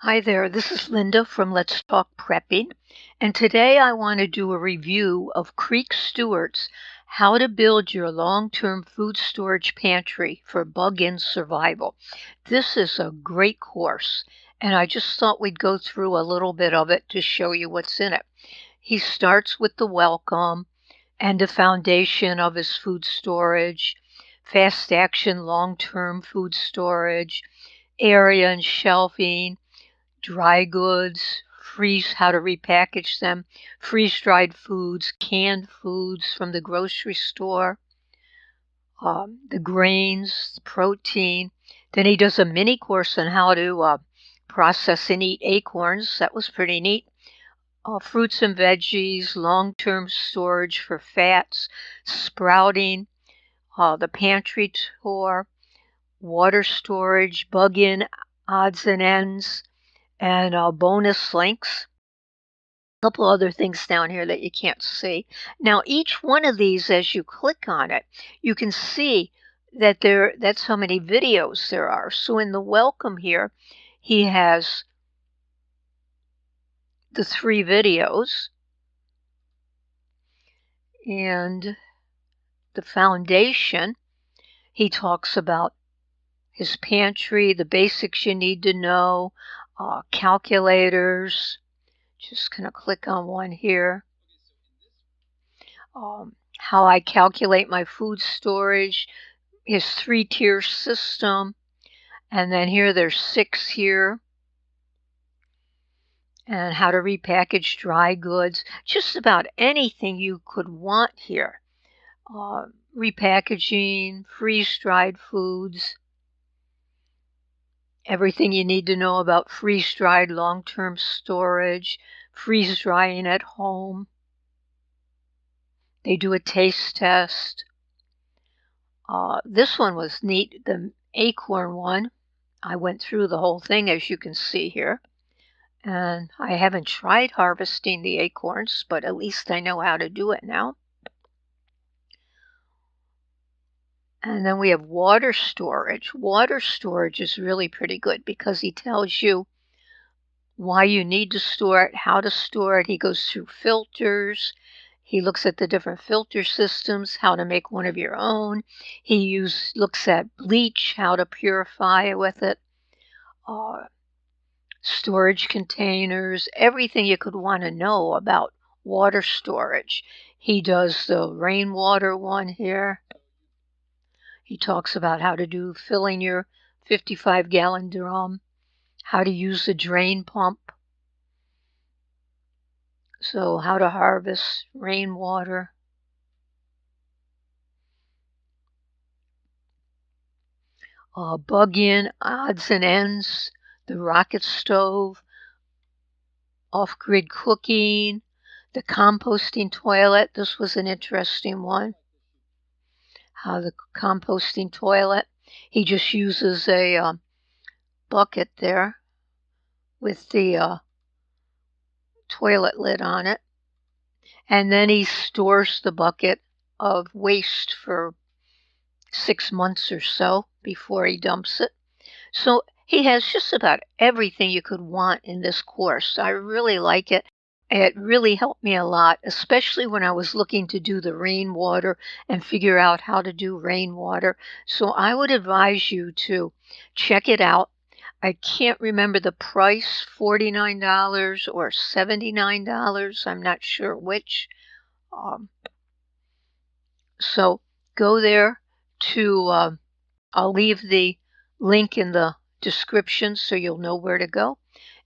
Hi there, this is Linda from Let's Talk Prepping, and today I want to do a review of Creek Stewart's How to Build Your Long-Term Food Storage Pantry for Bug-In Survival. This is a great course, and I just thought we'd go through a little bit of it to show you what's in it. He starts with the welcome and the foundation of his food storage, fast action long-term food storage, area and shelving, dry goods, how to repackage them, freeze-dried foods, canned foods from the grocery store, the grains, protein. Then he does a mini course on how to process and eat acorns. That was pretty neat. Fruits and veggies, long-term storage for fats, sprouting, the pantry tour, water storage, bug-in odds and ends, and bonus links. A couple other things down here that you can't see. Now, each one of these, as you click on it, you can see that that's how many videos there are. So in the welcome here, he has the 3 videos, and the foundation, he talks about his pantry, the basics you need to know, calculators. Just going to click on one here. How I calculate my food storage, his 3-tier system, and then here there's 6 here, and how to repackage dry goods, just about anything you could want here. Repackaging, freeze-dried foods, everything you need to know about freeze-dried long-term storage, freeze-drying at home. They do a taste test. This one was neat, the acorn one. I went through the whole thing, as you can see here. And I haven't tried harvesting the acorns, but at least I know how to do it now. And then we have water storage. Water storage is really pretty good because he tells you why you need to store it, how to store it. He goes through filters. He looks at the different filter systems, how to make one of your own. He looks at bleach, how to purify with it, storage containers, everything you could want to know about water storage. He does the rainwater one here. He talks about how to do filling your 55-gallon drum, how to use the drain pump. So how to harvest rainwater. Bug-in odds and ends, the rocket stove, off-grid cooking, the composting toilet. This was an interesting one. How the composting toilet. He just uses a bucket there with the toilet lid on it. And then he stores the bucket of waste for 6 months or so before he dumps it. So he has just about everything you could want in this course. I really like it. It really helped me a lot, especially when I was looking to do the rainwater and figure out how to do rainwater. So I would advise you to check it out. I can't remember the price, $49 or $79. I'm not sure which. So go there to, I'll leave the link in the description so you'll know where to go.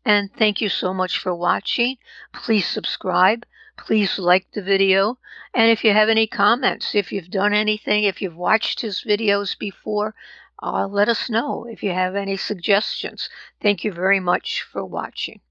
And thank you so much for watching. Please subscribe. Please like the video. And if you have any comments, if you've done anything, if you've watched his videos before, let us know if you have any suggestions. Thank you very much for watching.